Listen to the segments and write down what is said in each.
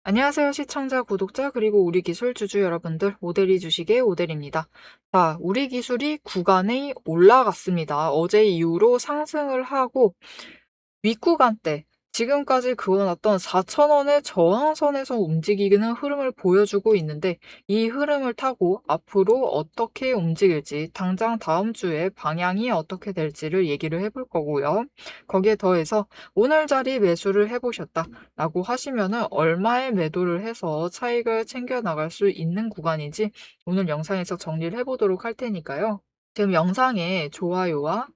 안녕하세요. 시청자, 구독자, 그리고 우리 기술 주주 여러분들, 오대리 주식의 오대리입니다. 자, 우리 기술이 구간이 올라갔습니다. 어제 이후로 상승을 하고 윗구간대 지금까지 그어놨던 4,000원의 저항선에서 움직이는 흐름을 보여주고 있는데 이 흐름을 타고 앞으로 어떻게 움직일지 당장 다음 주에 방향이 어떻게 될지를 얘기를 해볼 거고요. 거기에 더해서 오늘 자리 매수를 해보셨다 라고 하시면은 얼마에 매도를 해서 차익을 챙겨 나갈 수 있는 구간인지 오늘 영상에서 정리를 해보도록 할 테니까요. 지금 영상에 좋아요와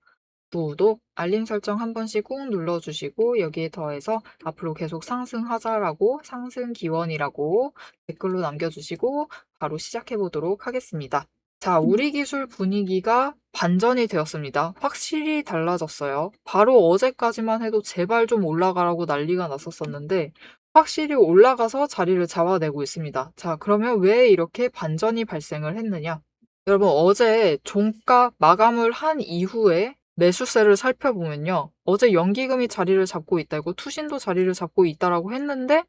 구독, 알림 설정 한 번씩 꾹 눌러주시고 여기에 더해서 앞으로 계속 상승하자라고 상승 기원이라고 댓글로 남겨주시고 바로 시작해 보도록 하겠습니다. 자, 우리 기술 분위기가 반전이 되었습니다. 확실히 달라졌어요. 바로 어제까지만 해도 제발 좀 올라가라고 난리가 났었었는데 확실히 올라가서 자리를 잡아내고 있습니다. 자, 그러면 왜 이렇게 반전이 발생을 했느냐? 여러분, 어제 종가 마감을 한 이후에 매수세를 살펴보면요. 어제 연기금이 자리를 잡고 있다고 투신도 자리를 잡고 있다라고 했는데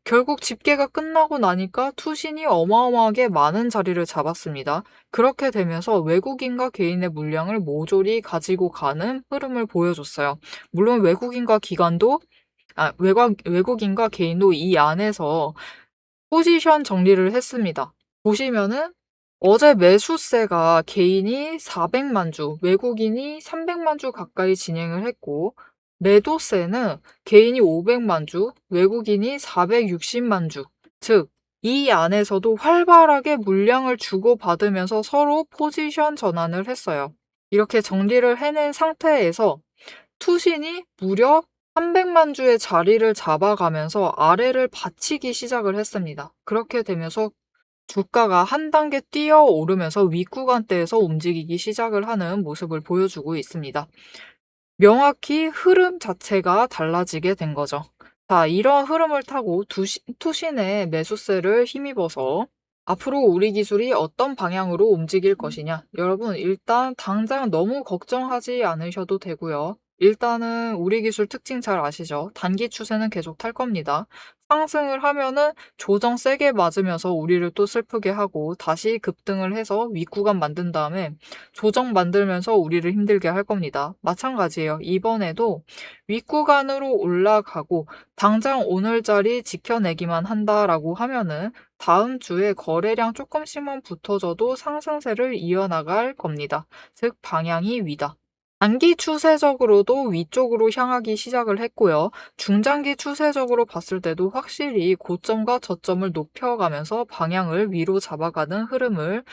결국 집계가 끝나고 나니까 투신이 어마어마하게 많은 자리를 잡았습니다. 그렇게 되면서 외국인과 개인의 물량을 모조리 가지고 가는 흐름을 보여줬어요. 물론 외국인과 기관도 외국인과 개인도 이 안에서 포지션 정리를 했습니다. 보시면은 어제 매수세가 개인이 400만 주, 외국인이 300만 주 가까이 진행을 했고 매도세는 개인이 500만 주, 외국인이 460만 주. 즉, 이 안에서도 활발하게 물량을 주고받으면서 서로 포지션 전환을 했어요. 이렇게 정리를 해낸 상태에서 투신이 무려 300만 주의 자리를 잡아가면서 아래를 받치기 시작을 했습니다. 그렇게 되면서 주가가 한 단계 뛰어오르면서 윗구간대에서 움직이기 시작을 하는 모습을 보여주고 있습니다. 명확히 흐름 자체가 달라지게 된 거죠. 자, 이런 흐름을 타고 투신의 매수세를 힘입어서 앞으로 우리 기술이 어떤 방향으로 움직일 것이냐. 여러분, 일단 당장 너무 걱정하지 않으셔도 되고요. 일단은 우리 기술 특징 잘 아시죠? 단기 추세는 계속 탈 겁니다. 상승을 하면은 조정 세게 맞으면서 우리를 또 슬프게 하고 다시 급등을 해서 윗구간 만든 다음에 조정 만들면서 우리를 힘들게 할 겁니다. 마찬가지예요. 이번에도 윗구간으로 올라가고 당장 오늘 자리 지켜내기만 한다라고 하면은 다음 주에 거래량 조금씩만 붙어져도 상승세를 이어나갈 겁니다. 즉 방향이 위다. 단기 추세적으로도 위쪽으로 향하기 시작을 했고요. 중장기 추세적으로 봤을 때도 확실히 고점과 저점을 높여가면서 방향을 위로 잡아가는 흐름을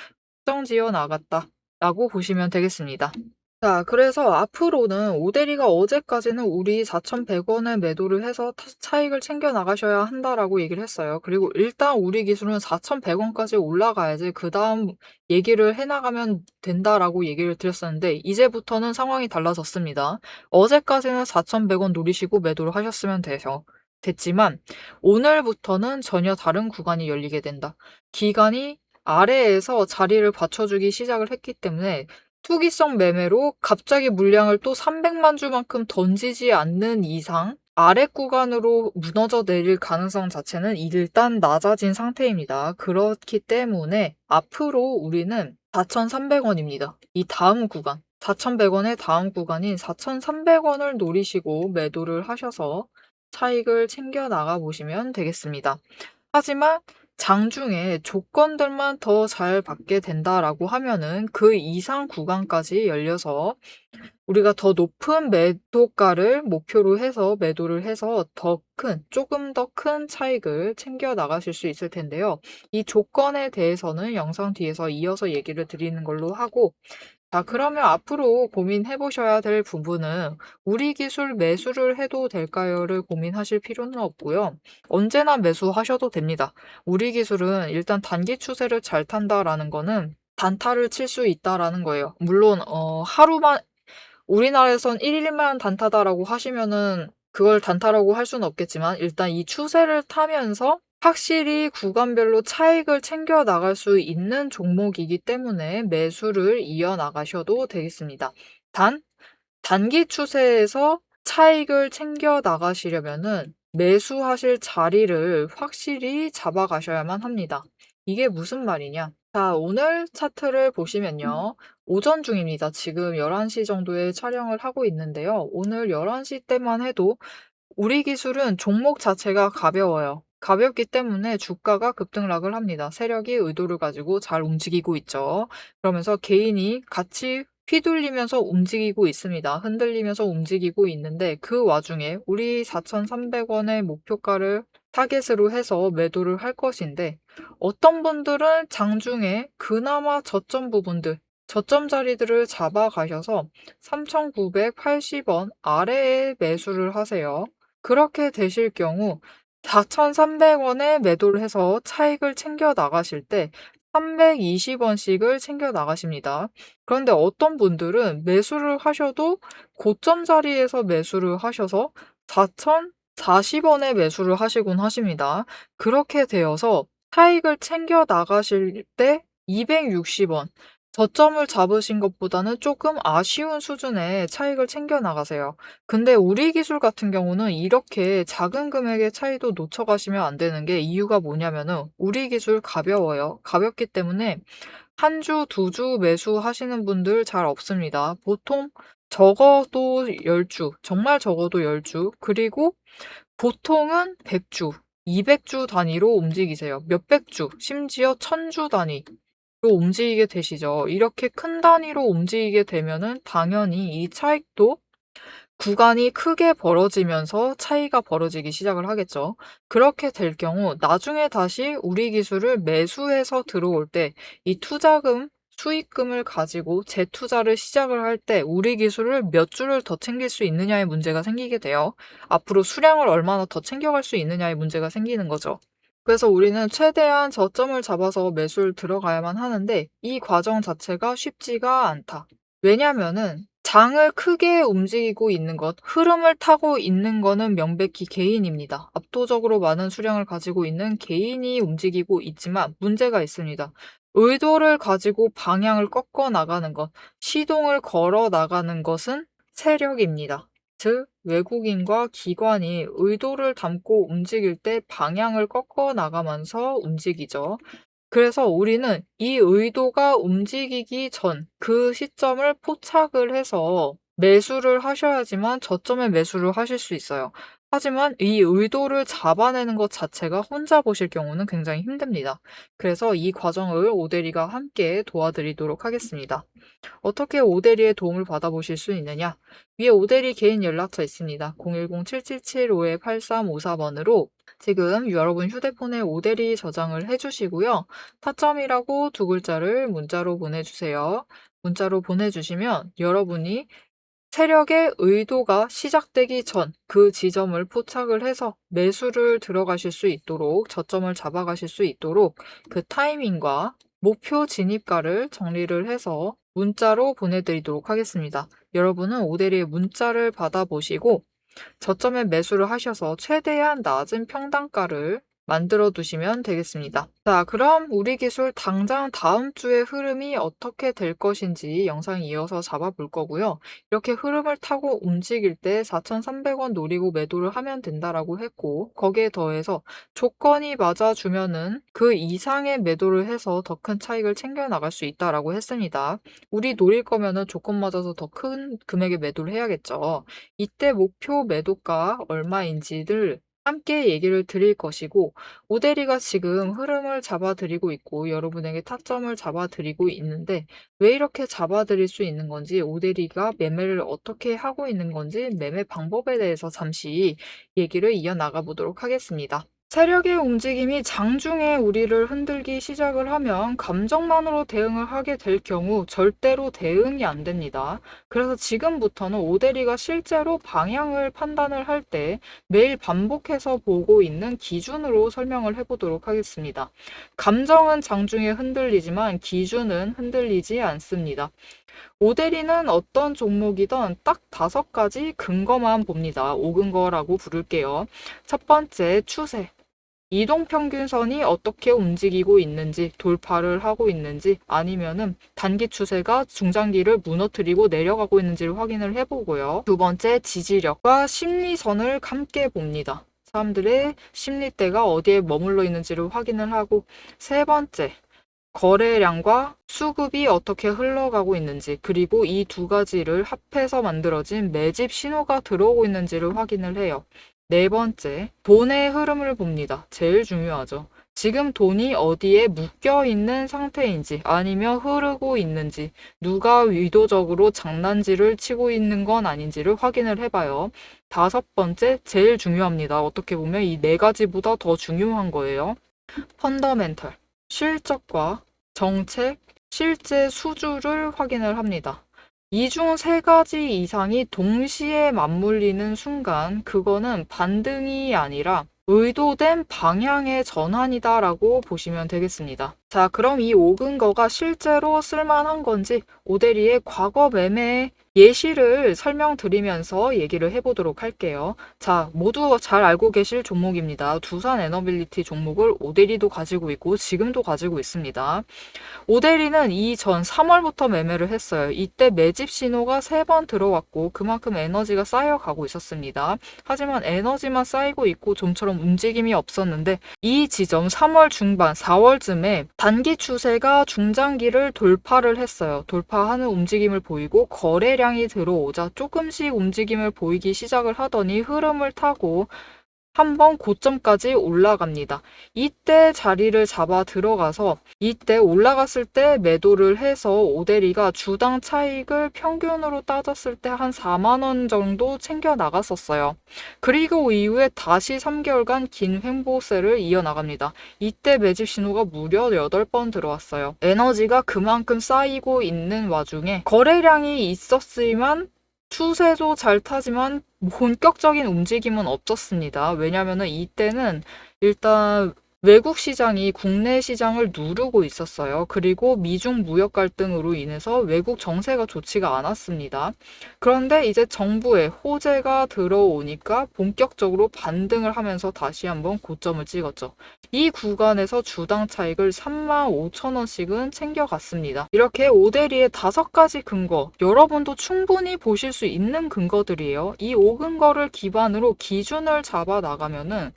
확정지어 나갔다라고 보시면 되겠습니다. 자, 그래서 앞으로는 오대리가 어제까지는 우리 4,100원에 매도를 해서 차익을 챙겨 나가셔야 한다라고 얘기를 했어요. 그리고 일단 우리 기술은 4,100원까지 올라가야지 그 다음 얘기를 해나가면 된다라고 얘기를 드렸었는데 이제부터는 상황이 달라졌습니다. 어제까지는 4,100원 노리시고 매도를 하셨으면 됐지만 오늘부터는 전혀 다른 구간이 열리게 된다. 기간이 아래에서 자리를 받쳐주기 시작을 했기 때문에 투기성 매매로 갑자기 물량을 또 300만 주만큼 던지지 않는 이상 아래 구간으로 무너져 내릴 가능성 자체는 일단 낮아진 상태입니다. 그렇기 때문에 앞으로 우리는 4,300원입니다. 이 다음 구간, 4,100원의 다음 구간인 4,300원을 노리시고 매도를 하셔서 차익을 챙겨 나가 보시면 되겠습니다. 하지만 장중에 조건들만 더 잘 받게 된다라고 하면은 그 이상 구간까지 열려서 우리가 더 높은 매도가를 목표로 해서 매도를 해서 조금 더 큰 차익을 챙겨 나가실 수 있을 텐데요. 이 조건에 대해서는 영상 뒤에서 이어서 얘기를 드리는 걸로 하고 자, 그러면 앞으로 고민해 보셔야 될 부분은 우리 기술 매수를 해도 될까요를 고민하실 필요는 없고요. 언제나 매수하셔도 됩니다. 우리 기술은 일단 단기 추세를 잘 탄다라는 거는 단타를 칠 수 있다라는 거예요. 물론 하루만 우리나라에선 1일만 단타다라고 하시면은 그걸 단타라고 할 수는 없겠지만 일단 이 추세를 타면서 확실히 구간별로 차익을 챙겨 나갈 수 있는 종목이기 때문에 매수를 이어나가셔도 되겠습니다. 단기 추세에서 차익을 챙겨 나가시려면은 매수하실 자리를 확실히 잡아가셔야만 합니다. 이게 무슨 말이냐? 자, 오늘 차트를 보시면요. 오전 중입니다. 지금 11시 정도에 촬영을 하고 있는데요. 오늘 11시 때만 해도 우리 기술은 종목 자체가 가벼워요. 가볍기 때문에 주가가 급등락을 합니다. 세력이 의도를 가지고 잘 움직이고 있죠. 그러면서 개인이 같이 휘둘리면서 움직이고 있습니다. 흔들리면서 움직이고 있는데 그 와중에 우리 4,300원의 목표가를 타겟으로 해서 매도를 할 것인데 어떤 분들은 장중에 그나마 저점 부분들, 저점 자리들을 잡아가셔서 3,980원 아래에 매수를 하세요. 그렇게 되실 경우 4,300원에 매도를 해서 차익을 챙겨 나가실 때 320원씩을 챙겨 나가십니다. 그런데 어떤 분들은 매수를 하셔도 고점 자리에서 매수를 하셔서 4,040원에 매수를 하시곤 하십니다. 그렇게 되어서 차익을 챙겨 나가실 때 260원, 저점을 잡으신 것보다는 조금 아쉬운 수준의 차익을 챙겨 나가세요. 근데 우리 기술 같은 경우는 이렇게 작은 금액의 차이도 놓쳐가시면 안 되는 게 이유가 뭐냐면은 우리 기술 가벼워요. 가볍기 때문에 한 주, 두 주 매수하시는 분들 잘 없습니다. 보통 적어도 10주, 정말 적어도 10주, 그리고 보통은 100주, 200주 단위로 움직이세요. 몇백 주, 심지어 1000주 단위로 움직이게 되시죠. 이렇게 큰 단위로 움직이게 되면은 당연히 이 차익도 구간이 크게 벌어지면서 차이가 벌어지기 시작을 하겠죠. 그렇게 될 경우 나중에 다시 우리 기술을 매수해서 들어올 때 이 투자금, 수익금을 가지고 재투자를 시작을 할 때 우리 기술을 몇 주를 더 챙길 수 있느냐의 문제가 생기게 돼요. 앞으로 수량을 얼마나 더 챙겨갈 수 있느냐의 문제가 생기는 거죠. 그래서 우리는 최대한 저점을 잡아서 매수를 들어가야만 하는데 이 과정 자체가 쉽지가 않다. 왜냐면은 장을 크게 움직이고 있는 것, 흐름을 타고 있는 거는 명백히 개인입니다. 압도적으로 많은 수량을 가지고 있는 개인이 움직이고 있지만 문제가 있습니다. 의도를 가지고 방향을 꺾어 나가는 것, 시동을 걸어 나가는 것은 세력입니다. 즉, 외국인과 기관이 의도를 담고 움직일 때 방향을 꺾어 나가면서 움직이죠. 그래서 우리는 이 의도가 움직이기 전 그 시점을 포착을 해서 매수를 하셔야지만 저점에 매수를 하실 수 있어요. 하지만 이 의도를 잡아내는 것 자체가 혼자 보실 경우는 굉장히 힘듭니다. 그래서 이 과정을 오대리가 함께 도와드리도록 하겠습니다. 어떻게 오대리의 도움을 받아보실 수 있느냐? 위에 오대리 개인 연락처 있습니다. 010-7775-8354번으로 지금 여러분 휴대폰에 오대리 저장을 해주시고요. 타점이라고 두 글자를 문자로 보내주세요. 문자로 보내주시면 여러분이 세력의 의도가 시작되기 전 그 지점을 포착을 해서 매수를 들어가실 수 있도록 저점을 잡아가실 수 있도록 그 타이밍과 목표 진입가를 정리를 해서 문자로 보내드리도록 하겠습니다. 여러분은 오대리의 문자를 받아보시고 저점에 매수를 하셔서 최대한 낮은 평단가를 만들어 두시면 되겠습니다. 자, 그럼 우리 기술 당장 다음 주의 흐름이 어떻게 될 것인지 영상 이어서 잡아볼 거고요. 이렇게 흐름을 타고 움직일 때 4,300원 노리고 매도를 하면 된다라고 했고 거기에 더해서 조건이 맞아주면은 그 이상의 매도를 해서 더 큰 차익을 챙겨 나갈 수 있다라고 했습니다. 우리 노릴 거면은 조건 맞아서 더 큰 금액의 매도를 해야겠죠. 이때 목표 매도가 얼마인지를 함께 얘기를 드릴 것이고 오대리가 지금 흐름을 잡아드리고 있고 여러분에게 타점을 잡아드리고 있는데 왜 이렇게 잡아드릴 수 있는 건지 오대리가 매매를 어떻게 하고 있는 건지 매매 방법에 대해서 잠시 얘기를 이어나가 보도록 하겠습니다. 세력의 움직임이 장중에 우리를 흔들기 시작을 하면 감정만으로 대응을 하게 될 경우 절대로 대응이 안 됩니다. 그래서 지금부터는 오대리가 실제로 방향을 판단을 할 때 매일 반복해서 보고 있는 기준으로 설명을 해보도록 하겠습니다. 감정은 장중에 흔들리지만 기준은 흔들리지 않습니다. 오대리는 어떤 종목이든 딱 5가지 근거만 봅니다. 5근거라고 부를게요. 첫 번째, 추세. 이동평균선이 어떻게 움직이고 있는지, 돌파를 하고 있는지, 아니면은 단기 추세가 중장기를 무너뜨리고 내려가고 있는지를 확인을 해보고요. 두 번째, 지지력과 심리선을 함께 봅니다. 사람들의 심리대가 어디에 머물러 있는지를 확인을 하고, 세 번째, 거래량과 수급이 어떻게 흘러가고 있는지, 그리고 이 두 가지를 합해서 만들어진 매집 신호가 들어오고 있는지를 확인을 해요. 네 번째, 돈의 흐름을 봅니다. 제일 중요하죠. 지금 돈이 어디에 묶여 있는 상태인지, 아니면 흐르고 있는지, 누가 의도적으로 장난질을 치고 있는 건 아닌지를 확인을 해봐요. 다섯 번째, 제일 중요합니다. 어떻게 보면 이 네 가지보다 더 중요한 거예요. 펀더멘털, 실적과 정책, 실제 수주를 확인을 합니다. 이 중 세 가지 이상이 동시에 맞물리는 순간 그거는 반등이 아니라 의도된 방향의 전환이다라고 보시면 되겠습니다. 자, 그럼 이 5근거가 실제로 쓸만한 건지 오데리의 과거 매매 예시를 설명드리면서 얘기를 해보도록 할게요. 자, 모두 잘 알고 계실 종목입니다. 두산 에너빌리티 종목을 오데리도 가지고 있고 지금도 가지고 있습니다. 오데리는 이전 3월부터 매매를 했어요. 이때 매집 신호가 3번 들어왔고 그만큼 에너지가 쌓여가고 있었습니다. 하지만 에너지만 쌓이고 있고 좀처럼 움직임이 없었는데 이 지점 3월 중반, 4월쯤에 단기 추세가 중장기를 돌파를 했어요. 돌파하는 움직임을 보이고 거래량이 들어오자 조금씩 움직임을 보이기 시작을 하더니 흐름을 타고 한번 고점까지 올라갑니다. 이때 자리를 잡아 들어가서 이때 올라갔을 때 매도를 해서 오데리가 주당 차익을 평균으로 따졌을 때 한 4만 원 정도 챙겨 나갔었어요. 그리고 이후에 다시 3개월간 긴 횡보세를 이어나갑니다. 이때 매집 신호가 무려 8번 들어왔어요. 에너지가 그만큼 쌓이고 있는 와중에 거래량이 있었지만 추세도 잘 타지만 본격적인 움직임은 없었습니다. 왜냐하면 이때는 일단 외국 시장이 국내 시장을 누르고 있었어요. 그리고 미중 무역 갈등으로 인해서 외국 정세가 좋지가 않았습니다. 그런데 이제 정부의 호재가 들어오니까 본격적으로 반등을 하면서 다시 한번 고점을 찍었죠. 이 구간에서 주당 차익을 35,000원씩은 챙겨갔습니다. 이렇게 오데리의 5가지 근거, 여러분도 충분히 보실 수 있는 근거들이에요. 이 5근거를 기반으로 기준을 잡아 나가면은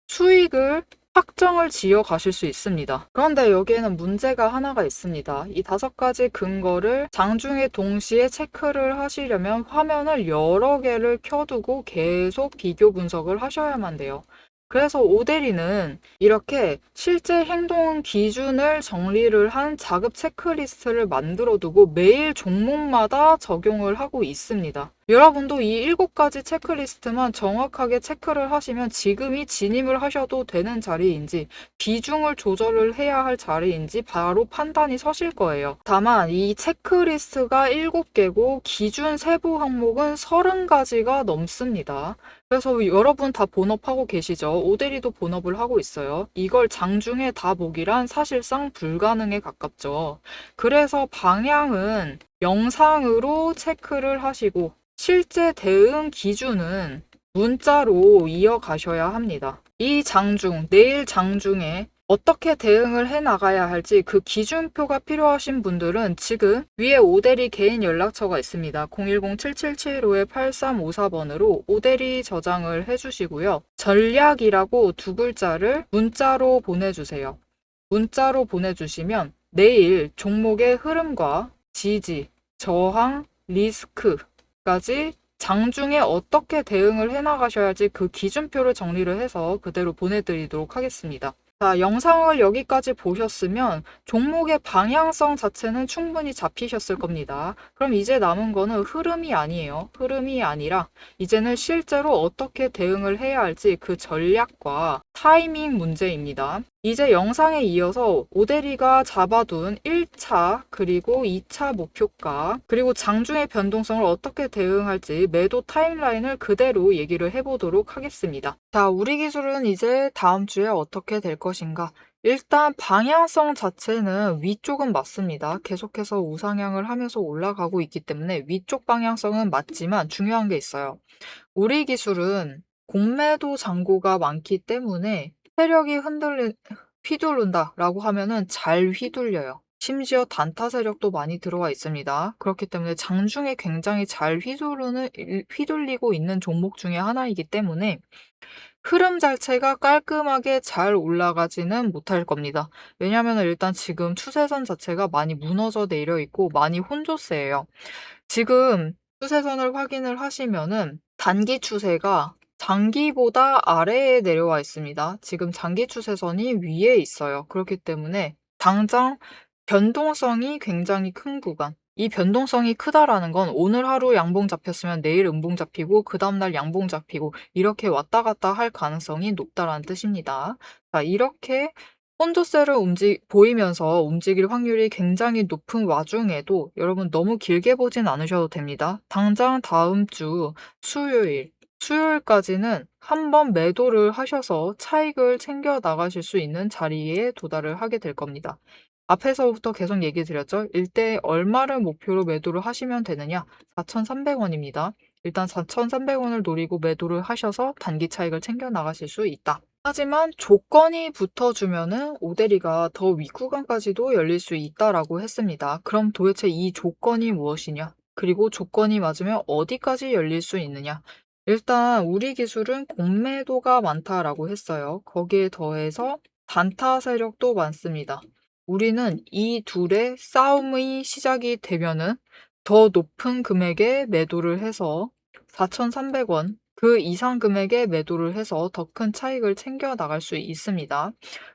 수익을 확정을 지어 가실 수 있습니다. 그런데 여기에는 문제가 하나가 있습니다. 이 5가지 근거를 장중에 동시에 체크를 하시려면 화면을 여러 개를 켜두고 계속 비교 분석을 하셔야만 돼요. 그래서 오데리는 이렇게 실제 행동 기준을 정리를 한 자급 체크리스트를 만들어 두고 매일 종목마다 적용을 하고 있습니다. 여러분도 이 7가지 체크리스트만 정확하게 체크를 하시면 지금이 진입을 하셔도 되는 자리인지 비중을 조절을 해야 할 자리인지 바로 판단이 서실 거예요. 다만 이 체크리스트가 7개고 기준 세부 항목은 30가지가 넘습니다. 그래서 여러분 다 본업하고 계시죠? 오데리도 본업을 하고 있어요. 이걸 장중에 다 보기란 사실상 불가능에 가깝죠. 그래서 방향은 영상으로 체크를 하시고 실제 대응 기준은 문자로 이어가셔야 합니다. 이 장중, 내일 장중에 어떻게 대응을 해 나가야 할지 그 기준표가 필요하신 분들은 지금 위에 오데리 개인 연락처가 있습니다. 010-7775-8354번으로 오데리 저장을 해주시고요. 전략이라고 2글자를 문자로 보내주세요. 문자로 보내주시면 내일 종목의 흐름과 지지, 저항, 리스크 까지 장중에 어떻게 대응을 해나가셔야 할지 그 기준표를 정리를 해서 그대로 보내드리도록 하겠습니다. 자, 영상을 여기까지 보셨으면 종목의 방향성 자체는 충분히 잡히셨을 겁니다. 그럼 이제 남은 거는 흐름이 아니에요. 흐름이 아니라 이제는 실제로 어떻게 대응을 해야 할지 그 전략과 타이밍 문제입니다. 이제 영상에 이어서 오데리가 잡아둔 1차 그리고 2차 목표가 그리고 장중의 변동성을 어떻게 대응할지 매도 타임라인을 그대로 얘기를 해보도록 하겠습니다. 자, 우리 기술은 이제 다음 주에 어떻게 될 것인가? 일단 방향성 자체는 위쪽은 맞습니다. 계속해서 우상향을 하면서 올라가고 있기 때문에 위쪽 방향성은 맞지만 중요한 게 있어요. 우리 기술은 공매도 잔고가 많기 때문에 세력이 휘두른다라고 하면은 잘 휘둘려요. 심지어 단타 세력도 많이 들어와 있습니다. 그렇기 때문에 장중에 굉장히 잘 휘둘리고 있는 종목 중에 하나이기 때문에 흐름 자체가 깔끔하게 잘 올라가지는 못할 겁니다. 왜냐하면 일단 지금 추세선 자체가 많이 무너져 내려 있고 많이 혼조세예요. 지금 추세선을 확인을 하시면은 단기 추세가 장기보다 아래에 내려와 있습니다. 지금 장기 추세선이 위에 있어요. 그렇기 때문에 당장 변동성이 굉장히 큰 구간. 이 변동성이 크다라는 건 오늘 하루 양봉 잡혔으면 내일 음봉 잡히고 그 다음날 양봉 잡히고 이렇게 왔다 갔다 할 가능성이 높다라는 뜻입니다. 자, 이렇게 혼조세를 보이면서 움직일 확률이 굉장히 높은 와중에도 여러분 너무 길게 보진 않으셔도 됩니다. 당장 다음 주 수요일까지는 한번 매도를 하셔서 차익을 챙겨 나가실 수 있는 자리에 도달을 하게 될 겁니다. 앞에서부터 계속 얘기 드렸죠. 일대 얼마를 목표로 매도를 하시면 되느냐? 4,300원입니다. 일단 4,300원을 노리고 매도를 하셔서 단기 차익을 챙겨 나가실 수 있다. 하지만 조건이 붙어주면은 오대리가 더 윗구간까지도 열릴 수 있다라고 했습니다. 그럼 도대체 이 조건이 무엇이냐? 그리고 조건이 맞으면 어디까지 열릴 수 있느냐? 일단 우리 기술은 공매도가 많다라고 했어요. 거기에 더해서 단타 세력도 많습니다. 우리는 이 둘의 싸움이 시작이 되면은 더 높은 금액에 매도를 해서 4,300원 그 이상 금액에 매도를 해서 더 큰 차익을 챙겨 나갈 수 있습니다.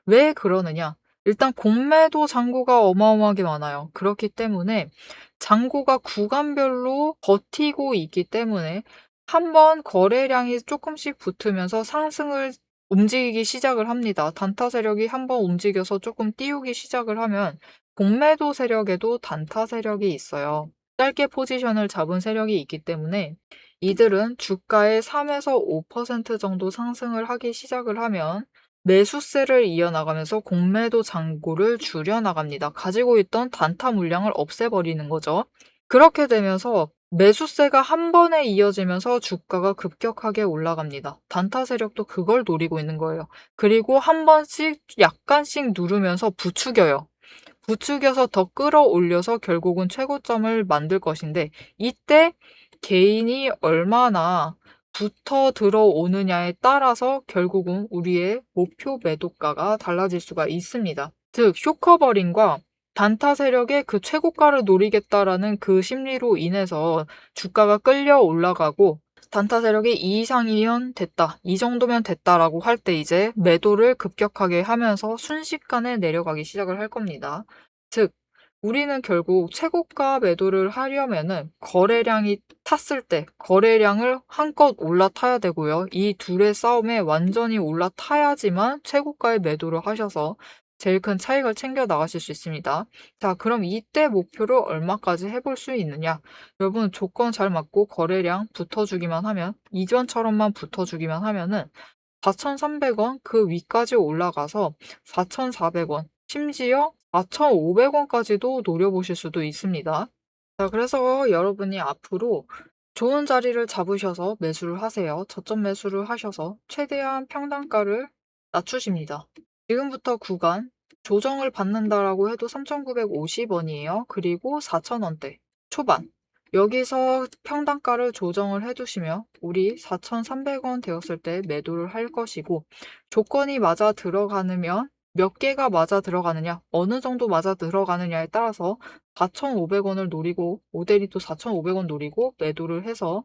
왜 그러느냐? 일단 공매도 잔고가 어마어마하게 많아요. 그렇기 때문에 잔고가 구간별로 버티고 있기 때문에 한번 거래량이 조금씩 붙으면서 상승을 움직이기 시작을 합니다. 단타 세력이 한번 움직여서 조금 띄우기 시작을 하면 공매도 세력에도 단타 세력이 있어요. 짧게 포지션을 잡은 세력이 있기 때문에 이들은 주가의 3에서 5% 정도 상승을 하기 시작을 하면 매수세를 이어나가면서 공매도 잔고를 줄여나갑니다. 가지고 있던 단타 물량을 없애버리는 거죠. 그렇게 되면서 매수세가 한 번에 이어지면서 주가가 급격하게 올라갑니다. 단타 세력도 그걸 노리고 있는 거예요. 그리고 한 번씩 약간씩 누르면서 부추겨요. 부추겨서 더 끌어올려서 결국은 최고점을 만들 것인데 이때 개인이 얼마나 붙어 들어오느냐에 따라서 결국은 우리의 목표 매도가가 달라질 수가 있습니다. 즉 쇼커버링과 단타 세력의 그 최고가를 노리겠다라는 그 심리로 인해서 주가가 끌려 올라가고 단타 세력이 이 이상이면 됐다, 이 정도면 됐다라고 할 때 이제 매도를 급격하게 하면서 순식간에 내려가기 시작을 할 겁니다. 즉 우리는 결국 최고가 매도를 하려면은 거래량이 탔을 때 거래량을 한껏 올라타야 되고요. 이 둘의 싸움에 완전히 올라타야지만 최고가에 매도를 하셔서 제일 큰 차익을 챙겨 나가실 수 있습니다. 자, 그럼 이때 목표를 얼마까지 해볼 수 있느냐? 여러분 조건 잘 맞고 거래량 붙어주기만 하면 이전처럼만 붙어주기만 하면은 4,300원 그 위까지 올라가서 4,400원 심지어 4,500원까지도 노려보실 수도 있습니다. 자, 그래서 여러분이 앞으로 좋은 자리를 잡으셔서 매수를 하세요. 저점 매수를 하셔서 최대한 평단가를 낮추십니다. 지금부터 구간 조정을 받는다라고 해도 3,950원이에요. 그리고 4,000원대 초반. 여기서 평단가를 조정을 해두시면 우리 4,300원 되었을 때 매도를 할 것이고 조건이 맞아 들어가면 몇 개가 맞아 들어가느냐, 어느 정도 맞아 들어가느냐에 따라서 4,500원을 노리고 모델이 또 4,500원 노리고 매도를 해서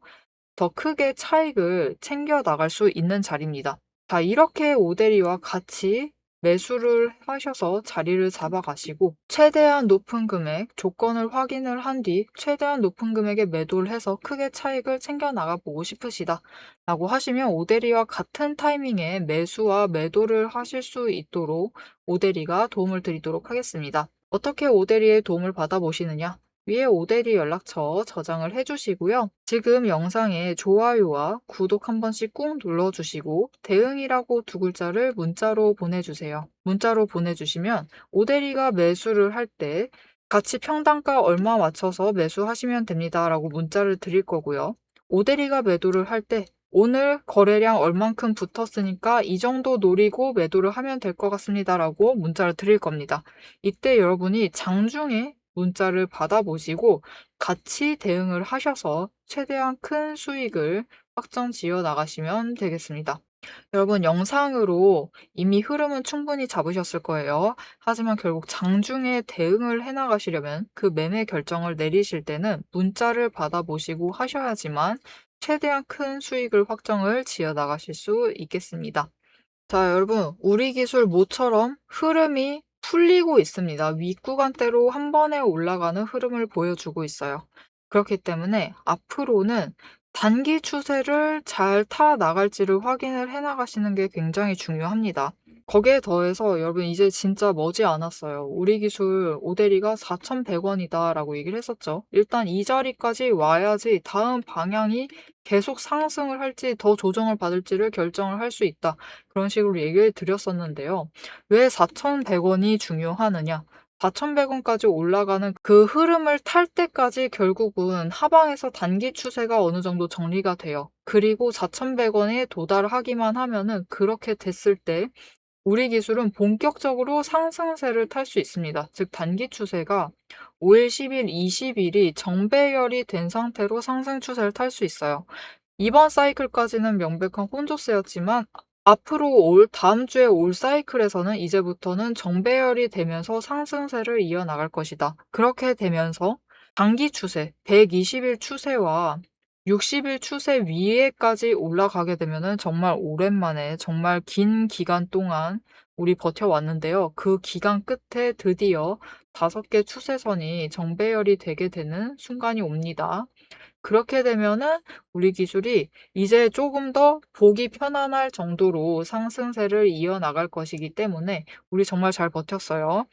더 크게 차익을 챙겨 나갈 수 있는 자리입니다. 자, 이렇게 오데리와 같이 매수를 하셔서 자리를 잡아가시고 최대한 높은 금액 조건을 확인을 한 뒤 최대한 높은 금액에 매도를 해서 크게 차익을 챙겨 나가 보고 싶으시다 라고 하시면 오데리와 같은 타이밍에 매수와 매도를 하실 수 있도록 오데리가 도움을 드리도록 하겠습니다. 어떻게 오데리의 도움을 받아보시느냐? 위에 오데리 연락처 저장을 해주시고요. 지금 영상에 좋아요와 구독 한 번씩 꾹 눌러주시고 대응이라고 두 글자를 문자로 보내주세요. 문자로 보내주시면 오데리가 매수를 할 때 같이 평단가 얼마 맞춰서 매수하시면 됩니다 라고 문자를 드릴 거고요. 오데리가 매도를 할 때 오늘 거래량 얼만큼 붙었으니까 이 정도 노리고 매도를 하면 될 것 같습니다 라고 문자를 드릴 겁니다. 이때 여러분이 장중에 문자를 받아보시고 같이 대응을 하셔서 최대한 큰 수익을 확정 지어 나가시면 되겠습니다. 여러분, 영상으로 이미 흐름은 충분히 잡으셨을 거예요. 하지만 결국 장중에 대응을 해 나가시려면 그 매매 결정을 내리실 때는 문자를 받아보시고 하셔야지만 최대한 큰 수익을 확정을 지어 나가실 수 있겠습니다. 자, 여러분, 우리 기술 모처럼 흐름이 풀리고 있습니다. 윗구간대로 한 번에 올라가는 흐름을 보여주고 있어요. 그렇기 때문에 앞으로는 단기 추세를 잘 타 나갈지를 확인을 해 나가시는 게 굉장히 중요합니다. 거기에 더해서 여러분, 이제 진짜 머지 않았어요. 우리 기술 오데리가 4,100원이다라고 얘기를 했었죠. 일단 이 자리까지 와야지 다음 방향이 계속 상승을 할지 더 조정을 받을지를 결정을 할 수 있다. 그런 식으로 얘기를 드렸었는데요. 왜 4,100원이 중요하느냐? 4,100원까지 올라가는 그 흐름을 탈 때까지 결국은 하방에서 단기 추세가 어느 정도 정리가 돼요. 그리고 4,100원에 도달하기만 하면은 그렇게 됐을 때 우리 기술은 본격적으로 상승세를 탈 수 있습니다. 즉 단기 추세가 5일, 10일, 20일이 정배열이 된 상태로 상승 추세를 탈 수 있어요. 이번 사이클까지는 명백한 혼조세였지만 앞으로 다음 주에 올 사이클에서는 이제부터는 정배열이 되면서 상승세를 이어나갈 것이다. 그렇게 되면서 단기 추세, 120일 추세와 60일 추세 위에까지 올라가게 되면은 정말 오랜만에 정말 긴 기간 동안 우리 버텨왔는데요. 그 기간 끝에 드디어 5개 추세선이 정배열이 되게 되는 순간이 옵니다. 그렇게 되면은 우리 기술이 이제 조금 더 보기 편안할 정도로 상승세를 이어나갈 것이기 때문에 우리 정말 잘 버텼어요.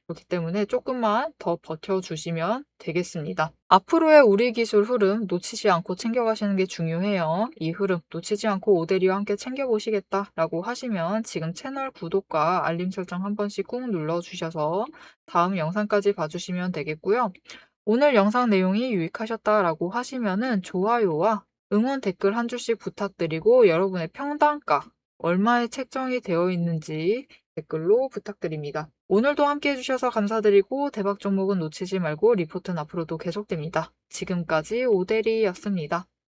그렇기 때문에 조금만 더 버텨주시면 되겠습니다. 앞으로의 우리 기술 흐름 놓치지 않고 챙겨가시는 게 중요해요. 이 흐름 놓치지 않고 오데리와 함께 챙겨보시겠다라고 하시면 지금 채널 구독과 알림 설정 한 번씩 꾹 눌러주셔서 다음 영상까지 봐주시면 되겠고요. 오늘 영상 내용이 유익하셨다라고 하시면은 좋아요와 응원 댓글 한 줄씩 부탁드리고 여러분의 평단가 얼마에 책정이 되어 있는지 댓글로 부탁드립니다. 오늘도 함께 해주셔서 감사드리고 대박 종목은 놓치지 말고 리포트는 앞으로도 계속됩니다. 지금까지 오대리였습니다.